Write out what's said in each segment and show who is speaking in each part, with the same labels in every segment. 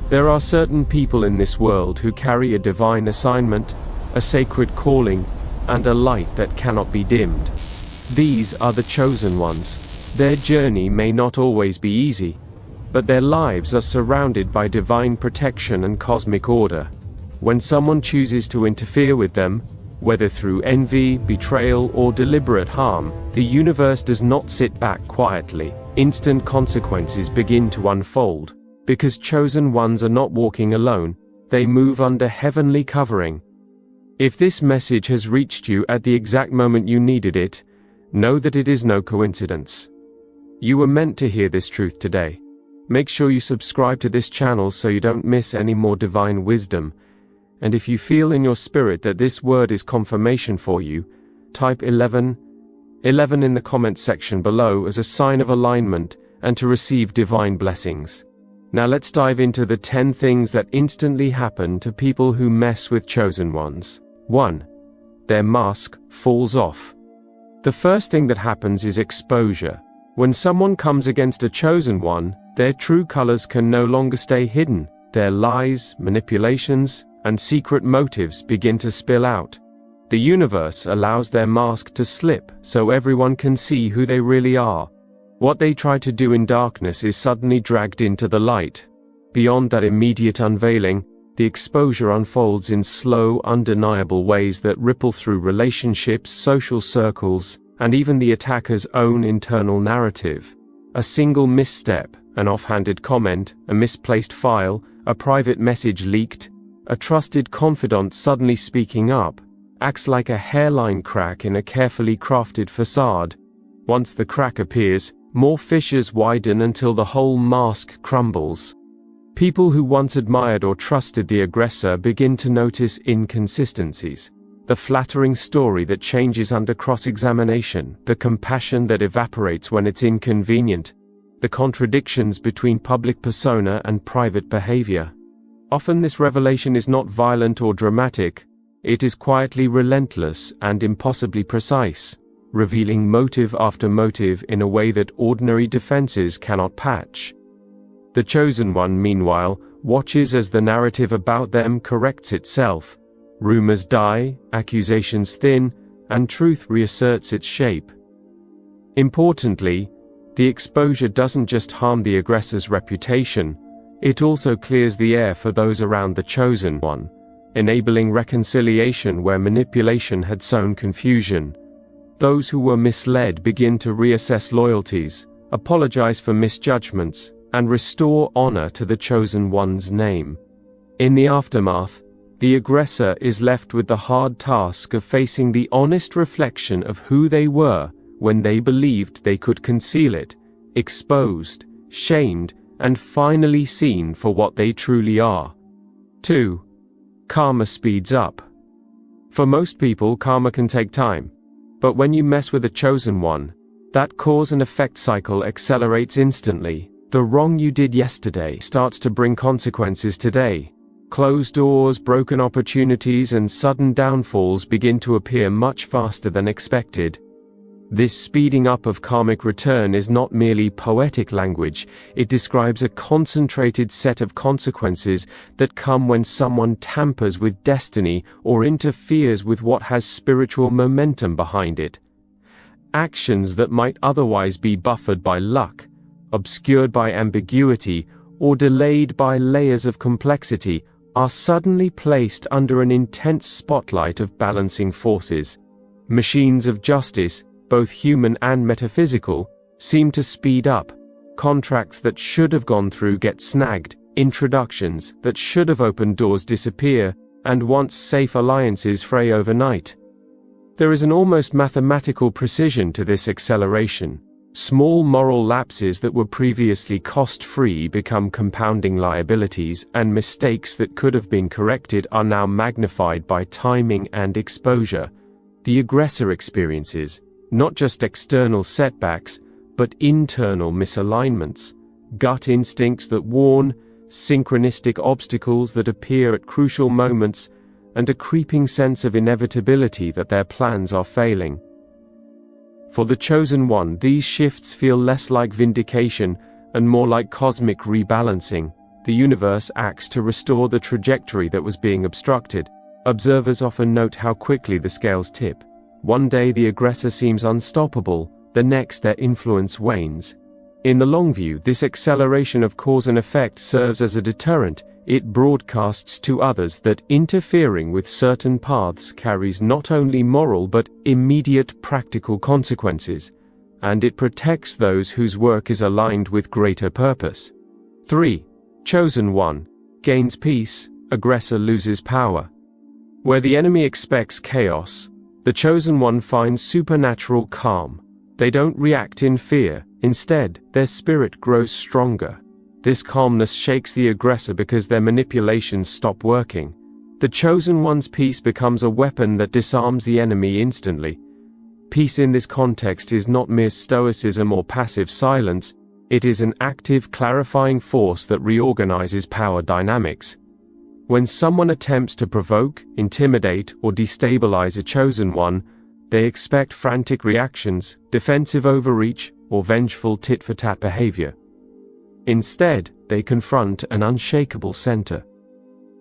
Speaker 1: There are certain people in this world who carry a divine assignment, a sacred calling, and a light that cannot be dimmed. These are the chosen ones. Their journey may not always be easy, but their lives are surrounded by divine protection and cosmic order. When someone chooses to interfere with them, whether through envy, betrayal, or deliberate harm, the universe does not sit back quietly. Instant consequences begin to unfold. Because chosen ones are not walking alone, they move under heavenly covering. If this message has reached you at the exact moment you needed it, know that it is no coincidence. You were meant to hear this truth today. Make sure you subscribe to this channel so you don't miss any more divine wisdom. And if you feel in your spirit that this word is confirmation for you, type 11 in the comments section below as a sign of alignment and to receive divine blessings. Now let's dive into the 10 things that instantly happen to people who mess with chosen ones. 1. Their mask falls off. The first thing that happens is exposure. When someone comes against a chosen one, their true colors can no longer stay hidden. Their lies, manipulations, and secret motives begin to spill out. The universe allows their mask to slip so everyone can see who they really are. What they try to do in darkness is suddenly dragged into the light. Beyond that immediate unveiling, the exposure unfolds in slow, undeniable ways that ripple through relationships, social circles, and even the attacker's own internal narrative. A single misstep, an offhanded comment, a misplaced file, a private message leaked, a trusted confidant suddenly speaking up, acts like a hairline crack in a carefully crafted facade. Once the crack appears, more fissures widen until the whole mask crumbles. People who once admired or trusted the aggressor begin to notice inconsistencies. The flattering story that changes under cross-examination, the compassion that evaporates when it's inconvenient, the contradictions between public persona and private behavior. Often this revelation is not violent or dramatic, it is quietly relentless and impossibly precise, revealing motive after motive in a way that ordinary defenses cannot patch. The chosen one, meanwhile, watches as the narrative about them corrects itself. Rumors die, accusations thin, and truth reasserts its shape. Importantly, the exposure doesn't just harm the aggressor's reputation, it also clears the air for those around the chosen one, enabling reconciliation where manipulation had sown confusion. Those who were misled begin to reassess loyalties, apologize for misjudgments, and restore honor to the chosen one's name. In the aftermath, the aggressor is left with the hard task of facing the honest reflection of who they were when they believed they could conceal it, exposed, shamed, and finally seen for what they truly are. 2. Karma speeds up. For most people, karma can take time. But when you mess with a chosen one, that cause and effect cycle accelerates instantly. The wrong you did yesterday starts to bring consequences today. Closed doors, broken opportunities, and sudden downfalls begin to appear much faster than expected. This speeding up of karmic return is not merely poetic language, it describes a concentrated set of consequences that come when someone tampers with destiny or interferes with what has spiritual momentum behind it. Actions that might otherwise be buffered by luck, obscured by ambiguity, or delayed by layers of complexity, are suddenly placed under an intense spotlight of balancing forces. Machines of justice, both human and metaphysical, seem to speed up. Contracts that should have gone through get snagged, introductions that should have opened doors disappear, and once safe alliances fray overnight. There is an almost mathematical precision to this acceleration. Small moral lapses that were previously cost-free become compounding liabilities, and mistakes that could have been corrected are now magnified by timing and exposure. The aggressor experiences not just external setbacks, but internal misalignments, gut instincts that warn, synchronistic obstacles that appear at crucial moments, and a creeping sense of inevitability that their plans are failing. For the chosen one, these shifts feel less like vindication and more like cosmic rebalancing. the universe acts to restore the trajectory that was being obstructed. Observers often note how quickly the scales tip. One day the aggressor seems unstoppable, the next their influence wanes. In the long view, this acceleration of cause and effect serves as a deterrent. It broadcasts to others that interfering with certain paths carries not only moral but immediate practical consequences, and it protects those whose work is aligned with greater purpose. 3. Chosen one gains peace, aggressor loses power. Where the enemy expects chaos, the chosen one finds supernatural calm. They don't react in fear, instead, their spirit grows stronger. This calmness shakes the aggressor because their manipulations stop working. The chosen one's peace becomes a weapon that disarms the enemy instantly. Peace in this context is not mere stoicism or passive silence, it is an active, clarifying force that reorganizes power dynamics. When someone attempts to provoke, intimidate, or destabilize a chosen one, they expect frantic reactions, defensive overreach, or vengeful tit-for-tat behavior. Instead, they confront an unshakable center.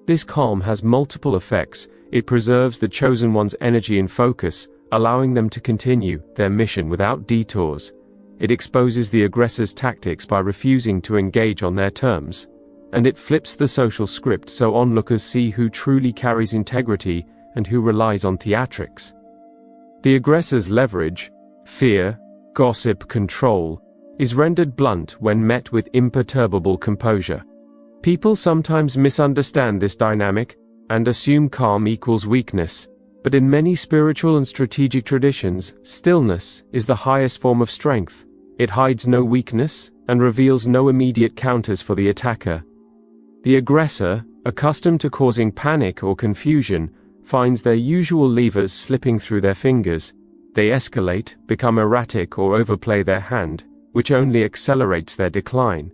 Speaker 1: This calm has multiple effects. It preserves the chosen one's energy and focus, allowing them to continue their mission without detours. It exposes the aggressor's tactics by refusing to engage on their terms. And it flips the social script so onlookers see who truly carries integrity and who relies on theatrics. The aggressor's leverage, fear, gossip, control, is rendered blunt when met with imperturbable composure. People sometimes misunderstand this dynamic and assume calm equals weakness, but in many spiritual and strategic traditions, stillness is the highest form of strength. It hides no weakness and reveals no immediate counters for the attacker. The aggressor, accustomed to causing panic or confusion, finds their usual levers slipping through their fingers. They escalate, become erratic, or overplay their hand, which only accelerates their decline.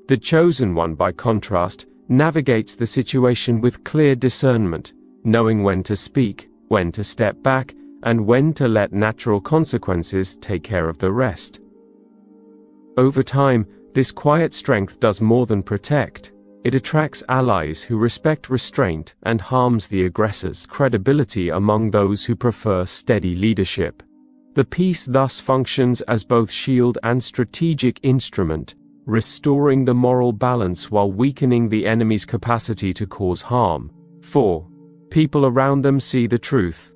Speaker 1: The chosen one, by contrast, navigates the situation with clear discernment, knowing when to speak, when to step back, and when to let natural consequences take care of the rest. Over time, this quiet strength does more than protect. It attracts allies who respect restraint and harms the aggressor's credibility among those who prefer steady leadership. The peace thus functions as both shield and strategic instrument, restoring the moral balance while weakening the enemy's capacity to cause harm. 4. People around them see the truth.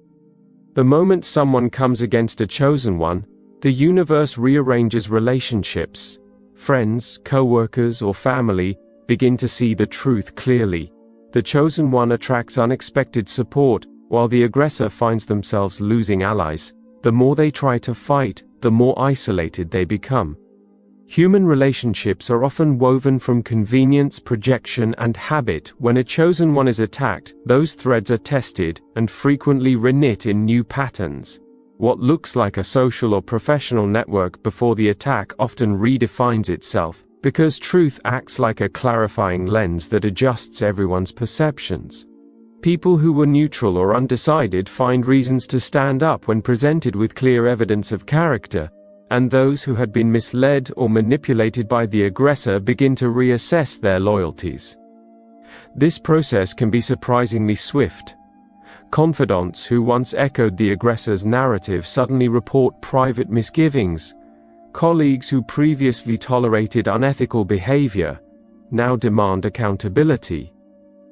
Speaker 1: The moment someone comes against a chosen one, the universe rearranges relationships. Friends, co-workers, or family begin to see the truth clearly. The chosen one attracts unexpected support, while the aggressor finds themselves losing allies. The more they try to fight, the more isolated they become. Human relationships are often woven from convenience, projection, and habit. When a chosen one is attacked, those threads are tested and frequently reknit in new patterns. What looks like a social or professional network before the attack often redefines itself, because truth acts like a clarifying lens that adjusts everyone's perceptions. People who were neutral or undecided find reasons to stand up when presented with clear evidence of character, and those who had been misled or manipulated by the aggressor begin to reassess their loyalties. This process can be surprisingly swift. Confidants who once echoed the aggressor's narrative suddenly report private misgivings. Colleagues who previously tolerated unethical behavior now demand accountability.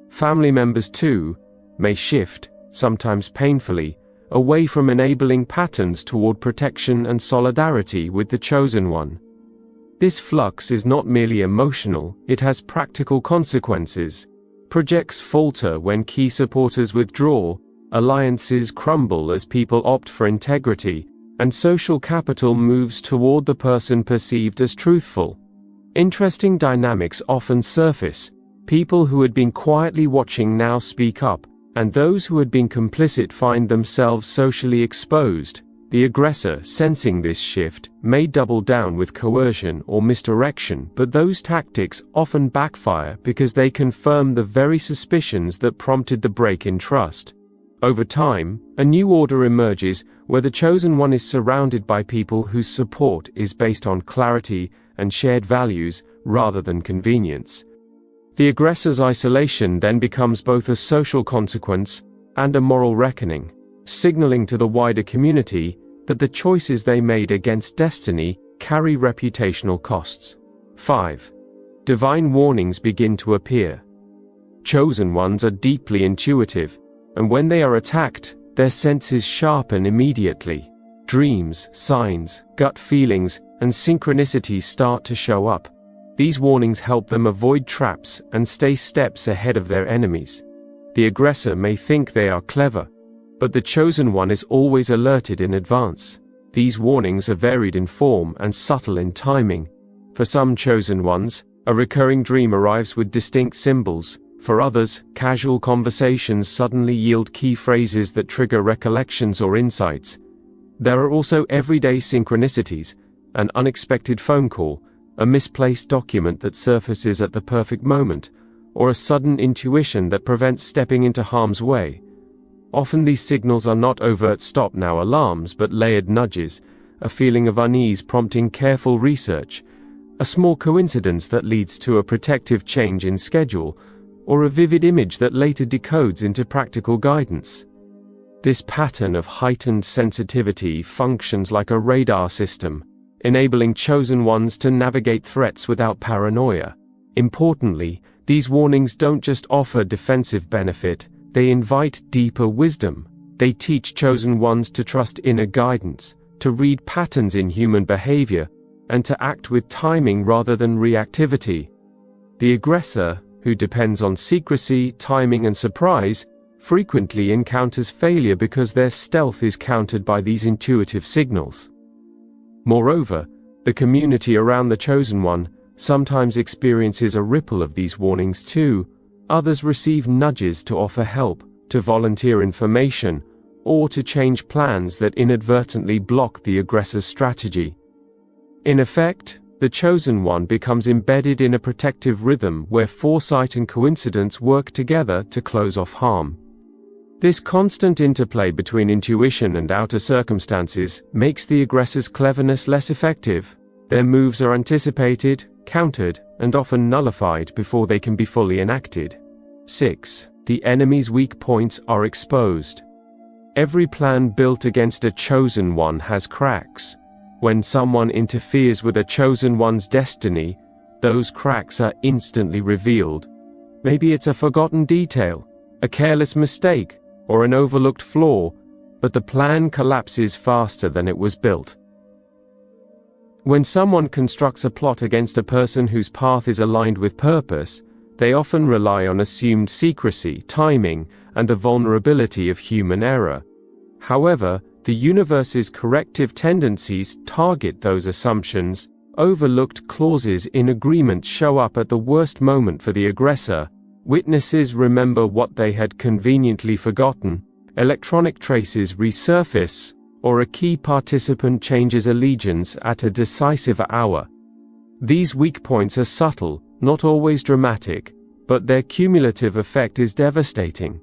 Speaker 1: Family members, too, may shift, sometimes painfully, away from enabling patterns toward protection and solidarity with the chosen one. This flux is not merely emotional, it has practical consequences. Projects falter when key supporters withdraw, alliances crumble as people opt for integrity, and social capital moves toward the person perceived as truthful. Interesting dynamics often surface. People who had been quietly watching now speak up, and those who had been complicit find themselves socially exposed. The aggressor, sensing this shift, may double down with coercion or misdirection, but those tactics often backfire because they confirm the very suspicions that prompted the break in trust. Over time, a new order emerges where the chosen one is surrounded by people whose support is based on clarity and shared values rather than convenience. The aggressor's isolation then becomes both a social consequence and a moral reckoning, signaling to the wider community that the choices they made against destiny carry reputational costs. 5. Divine warnings begin to appear. Chosen ones are deeply intuitive, and when they are attacked, their senses sharpen immediately. Dreams, signs, gut feelings, and synchronicities start to show up. These warnings help them avoid traps and stay steps ahead of their enemies. The aggressor may think they are clever, but the chosen one is always alerted in advance. These warnings are varied in form and subtle in timing. For some chosen ones, a recurring dream arrives with distinct symbols. For others, casual conversations suddenly yield key phrases that trigger recollections or insights. There are also everyday synchronicities, an unexpected phone call, a misplaced document that surfaces at the perfect moment, or a sudden intuition that prevents stepping into harm's way. Often these signals are not overt stop-now alarms but layered nudges, a feeling of unease prompting careful research, a small coincidence that leads to a protective change in schedule, or a vivid image that later decodes into practical guidance. This pattern of heightened sensitivity functions like a radar system, enabling chosen ones to navigate threats without paranoia. Importantly, these warnings don't just offer defensive benefit, they invite deeper wisdom. They teach chosen ones to trust inner guidance, to read patterns in human behavior, and to act with timing rather than reactivity. The aggressor, who depends on secrecy, timing, and surprise, frequently encounters failure because their stealth is countered by these intuitive signals. Moreover, the community around the chosen one sometimes experiences a ripple of these warnings too. Others receive nudges to offer help, to volunteer information, or to change plans that inadvertently block the aggressor's strategy. In effect, the chosen one becomes embedded in a protective rhythm where foresight and coincidence work together to close off harm. This constant interplay between intuition and outer circumstances makes the aggressor's cleverness less effective. Their moves are anticipated, countered, and often nullified before they can be fully enacted. 6. The enemy's weak points are exposed. Every plan built against a chosen one has cracks. When someone interferes with a chosen one's destiny, those cracks are instantly revealed. Maybe it's a forgotten detail, a careless mistake, or an overlooked flaw, but the plan collapses faster than it was built. When someone constructs a plot against a person whose path is aligned with purpose, they often rely on assumed secrecy, timing, and the vulnerability of human error. However, the universe's corrective tendencies target those assumptions. Overlooked clauses in agreement show up at the worst moment for the aggressor. Witnesses remember what they had conveniently forgotten, electronic traces resurface, or a key participant changes allegiance at a decisive hour. These weak points are subtle, not always dramatic, but their cumulative effect is devastating.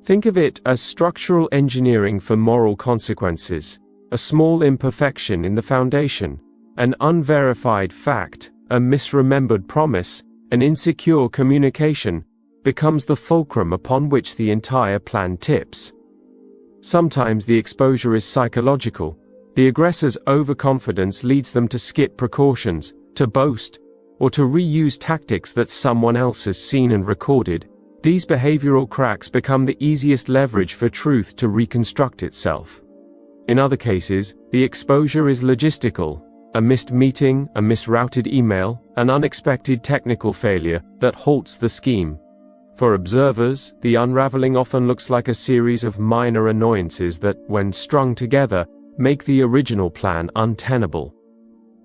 Speaker 1: Think of it as structural engineering for moral consequences. A small imperfection in the foundation, an unverified fact, a misremembered promise, an insecure communication, becomes the fulcrum upon which the entire plan tips. Sometimes the exposure is psychological. The aggressor's overconfidence leads them to skip precautions, to boast, or to reuse tactics that someone else has seen and recorded. These behavioral cracks become the easiest leverage for truth to reconstruct itself. In other cases, the exposure is logistical. A missed meeting, a misrouted email, an unexpected technical failure that halts the scheme. For observers, the unraveling often looks like a series of minor annoyances that, when strung together, make the original plan untenable.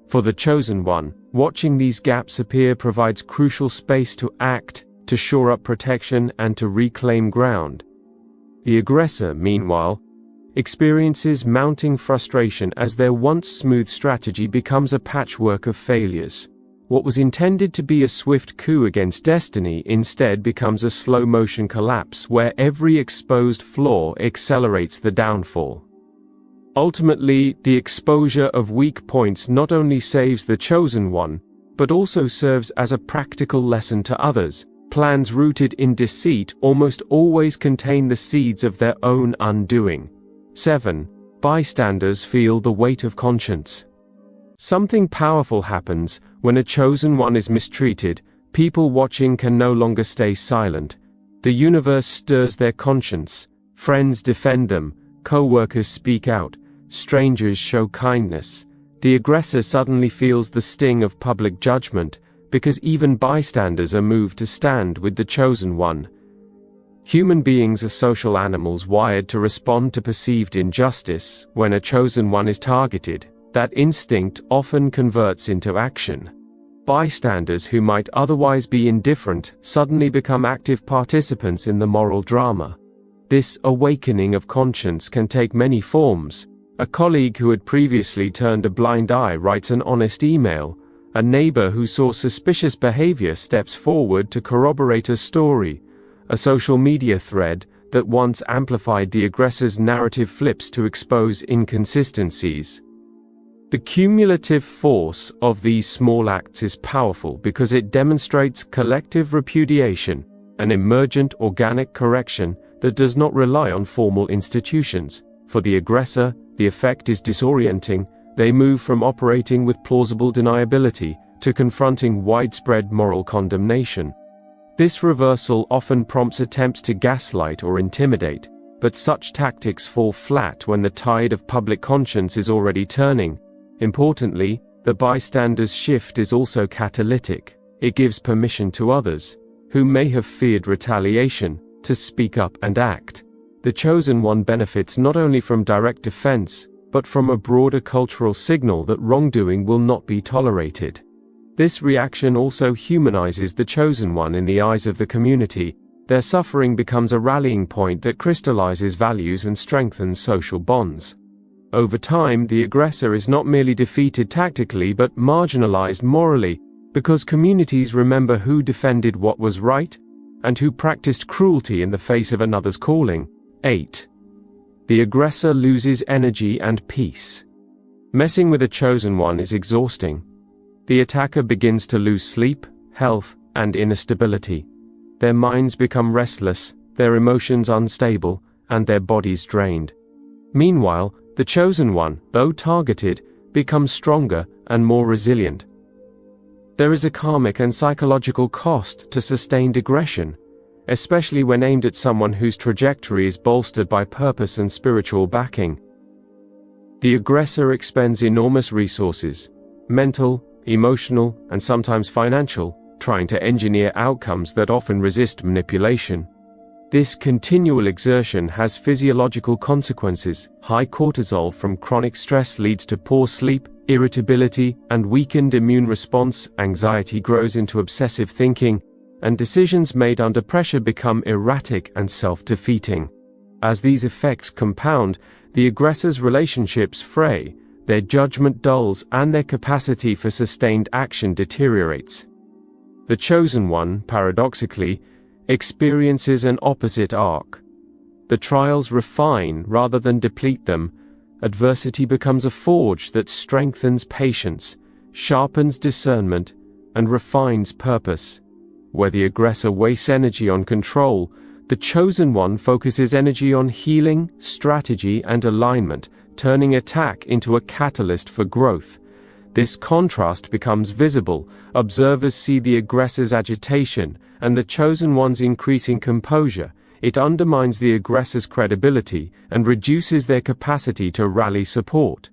Speaker 1: For the chosen one, watching these gaps appear provides crucial space to act, to shore up protection, and to reclaim ground. The aggressor, meanwhile, experiences mounting frustration as their once smooth strategy becomes a patchwork of failures. What was intended to be a swift coup against destiny instead becomes a slow-motion collapse where every exposed flaw accelerates the downfall. Ultimately, the exposure of weak points not only saves the chosen one, but also serves as a practical lesson to others. plans rooted in deceit almost always contain the seeds of their own undoing. 7. Bystanders feel the weight of conscience. Something powerful happens when a chosen one is mistreated. People watching can no longer stay silent. The universe stirs their conscience. Friends defend them, co-workers speak out, strangers show kindness. The aggressor suddenly feels the sting of public judgment, because even bystanders are moved to stand with the chosen one. Human beings are social animals wired to respond to perceived injustice. When a chosen one is targeted, that instinct often converts into action. Bystanders who might otherwise be indifferent suddenly become active participants in the moral drama. This awakening of conscience can take many forms. A colleague who had previously turned a blind eye writes an honest email. A neighbor who saw suspicious behavior steps forward to corroborate a story. A social media thread that once amplified the aggressor's narrative flips to expose inconsistencies. The cumulative force of these small acts is powerful because it demonstrates collective repudiation, an emergent organic correction that does not rely on formal institutions. For the aggressor, the effect is disorienting. They move from operating with plausible deniability to confronting widespread moral condemnation. This reversal often prompts attempts to gaslight or intimidate, but such tactics fall flat when the tide of public conscience is already turning. Importantly, the bystander's shift is also catalytic. It gives permission to others, who may have feared retaliation, to speak up and act. The chosen one benefits not only from direct defense, but from a broader cultural signal that wrongdoing will not be tolerated. This reaction also humanizes the chosen one in the eyes of the community. Their suffering becomes a rallying point that crystallizes values and strengthens social bonds. Over time, the aggressor is not merely defeated tactically but marginalized morally, because communities remember who defended what was right, and who practiced cruelty in the face of another's calling. 8. The aggressor loses energy and peace. Messing with a chosen one is exhausting. The attacker begins to lose sleep, health, and inner stability. Their minds become restless, their emotions unstable, and their bodies drained. Meanwhile, the chosen one, though targeted, becomes stronger and more resilient. There is a karmic and psychological cost to sustained aggression, especially when aimed at someone whose trajectory is bolstered by purpose and spiritual backing. The aggressor expends enormous resources, mental, emotional, and sometimes financial, trying to engineer outcomes that often resist manipulation. This continual exertion has physiological consequences. High cortisol from chronic stress leads to poor sleep, irritability, and weakened immune response. Anxiety grows into obsessive thinking, and decisions made under pressure become erratic and self-defeating. As these effects compound, the aggressor's relationships fray, their judgment dulls, and their capacity for sustained action deteriorates. The chosen one, paradoxically, experiences an opposite arc. The trials refine rather than deplete them. Adversity becomes a forge that strengthens patience, sharpens discernment, and refines purpose. Where the aggressor wastes energy on control, the chosen one focuses energy on healing, strategy, and alignment, turning attack into a catalyst for growth. This contrast becomes visible. Observers see the aggressor's agitation and the chosen one's increasing composure. It undermines the aggressor's credibility and reduces their capacity to rally support.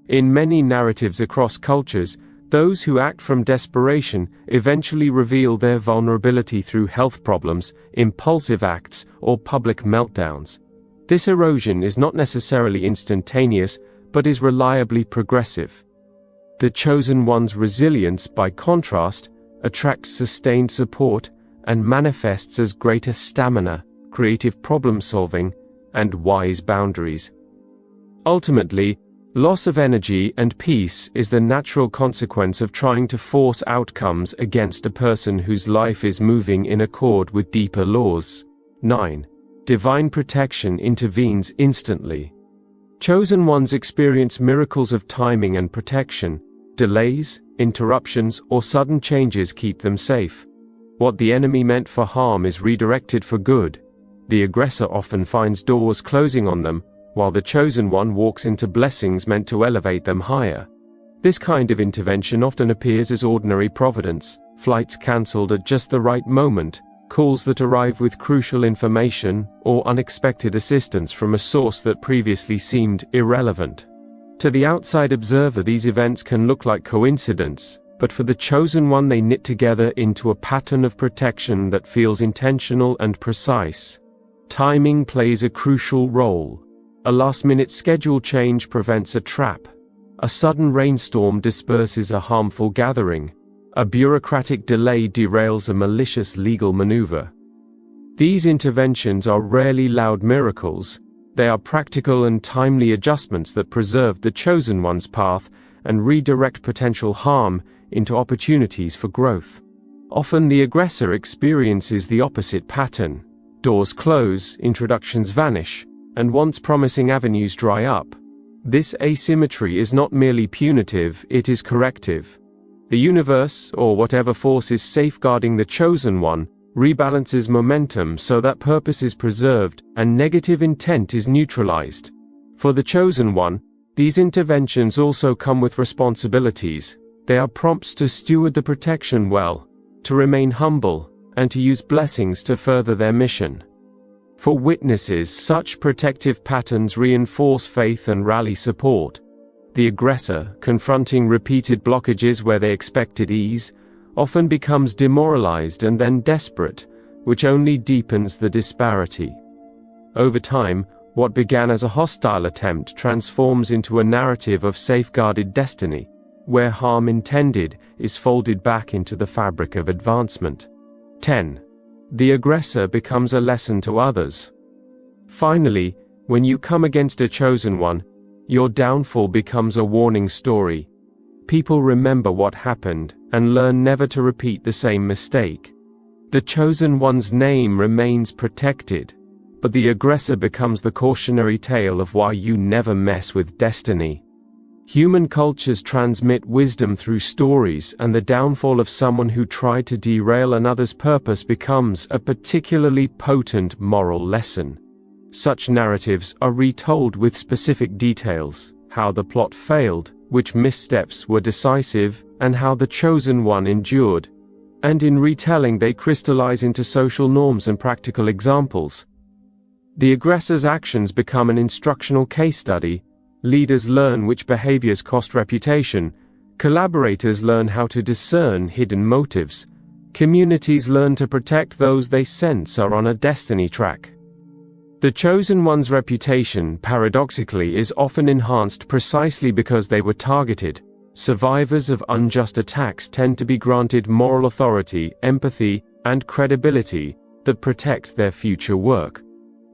Speaker 1: In many narratives across cultures, those who act from desperation eventually reveal their vulnerability through health problems, impulsive acts, or public meltdowns. This erosion is not necessarily instantaneous, but is reliably progressive. The chosen one's resilience, by contrast, attracts sustained support and manifests as greater stamina, creative problem-solving, and wise boundaries. Ultimately, loss of energy and peace is the natural consequence of trying to force outcomes against a person whose life is moving in accord with deeper laws. 9. Divine protection intervenes instantly. Chosen ones experience miracles of timing and protection. Delays, interruptions, or sudden changes keep them safe. What the enemy meant for harm is redirected for good. The aggressor often finds doors closing on them, while the chosen one walks into blessings meant to elevate them higher. This kind of intervention often appears as ordinary providence, flights cancelled at just the right moment, calls that arrive with crucial information, or unexpected assistance from a source that previously seemed irrelevant. To the outside observer, these events can look like coincidence, but for the chosen one they knit together into a pattern of protection that feels intentional and precise. Timing plays a crucial role. A last-minute schedule change prevents a trap. A sudden rainstorm disperses a harmful gathering. A bureaucratic delay derails a malicious legal maneuver. These interventions are rarely loud miracles. They are practical and timely adjustments that preserve the chosen one's path and redirect potential harm into opportunities for growth. Often the aggressor experiences the opposite pattern. Doors close, introductions vanish, and once promising avenues dry up. This asymmetry is not merely punitive, it is corrective. The universe, or whatever force is safeguarding the chosen one, rebalances momentum so that purpose is preserved and negative intent is neutralized. For the chosen one, these interventions also come with responsibilities. They are prompts to steward the protection well, to remain humble, and to use blessings to further their mission. For witnesses, such protective patterns reinforce faith and rally support. The aggressor, confronting repeated blockages where they expected ease, often becomes demoralized and then desperate, which only deepens the disparity. Over time, what began as a hostile attempt transforms into a narrative of safeguarded destiny, where harm intended is folded back into the fabric of advancement. 10. The aggressor becomes a lesson to others. Finally, when you come against a chosen one, your downfall becomes a warning story. People remember what happened and learn never to repeat the same mistake. The chosen one's name remains protected, but the aggressor becomes the cautionary tale of why you never mess with destiny. Human cultures transmit wisdom through stories, and the downfall of someone who tried to derail another's purpose becomes a particularly potent moral lesson. Such narratives are retold with specific details: how the plot failed, which missteps were decisive, and how the chosen one endured. And in retelling they crystallize into social norms and practical examples. The aggressor's actions become an instructional case study. Leaders learn which behaviors cost reputation. Collaborators learn how to discern hidden motives. Communities learn to protect those they sense are on a destiny track. The chosen one's reputation, paradoxically, is often enhanced precisely because they were targeted. Survivors of unjust attacks tend to be granted moral authority, empathy, and credibility that protect their future work.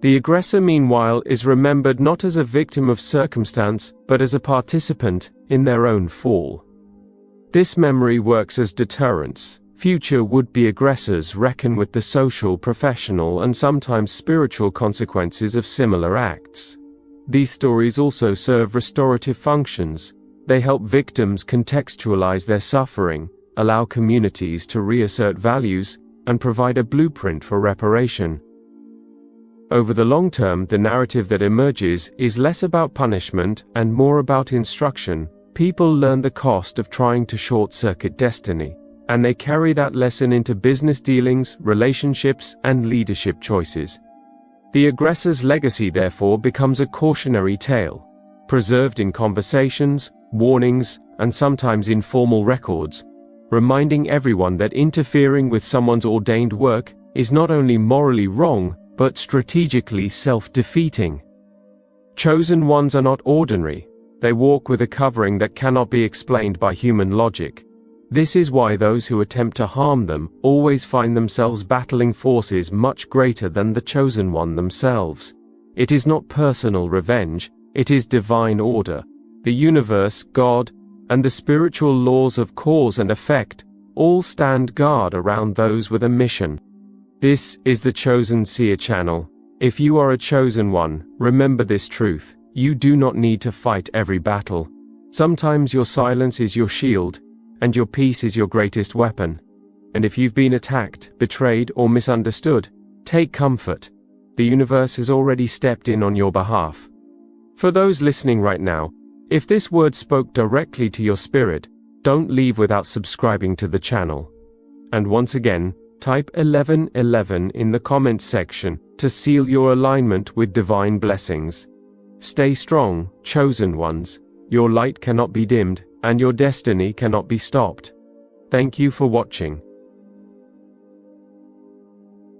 Speaker 1: The aggressor, meanwhile, is remembered not as a victim of circumstance, but as a participant in their own fall. This memory works as deterrence. Future would-be aggressors reckon with the social, professional, and sometimes spiritual consequences of similar acts. These stories also serve restorative functions. They help victims contextualize their suffering, allow communities to reassert values, and provide a blueprint for reparation. Over the long term, the narrative that emerges is less about punishment and more about instruction. People learn the cost of trying to short-circuit destiny, and they carry that lesson into business dealings, relationships, and leadership choices. The aggressor's legacy, therefore, becomes a cautionary tale, preserved in conversations, warnings, and sometimes informal records, reminding everyone that interfering with someone's ordained work is not only morally wrong, but strategically self-defeating. Chosen ones are not ordinary. They walk with a covering that cannot be explained by human logic. This is why those who attempt to harm them always find themselves battling forces much greater than the chosen one themselves. It is not personal revenge, it is divine order. The universe, God, and the spiritual laws of cause and effect all stand guard around those with a mission. This is the Chosen Seer channel. If you are a chosen one, remember this truth: you do not need to fight every battle. Sometimes your silence is your shield, and your peace is your greatest weapon. And if you've been attacked, betrayed, or misunderstood, take comfort. The universe has already stepped in on your behalf. For those listening right now, if this word spoke directly to your spirit, don't leave without subscribing to the channel. And once again, type 1111 in the comments section to seal your alignment with divine blessings. Stay strong, chosen ones. Your light cannot be dimmed, and your destiny cannot be stopped. Thank you for watching.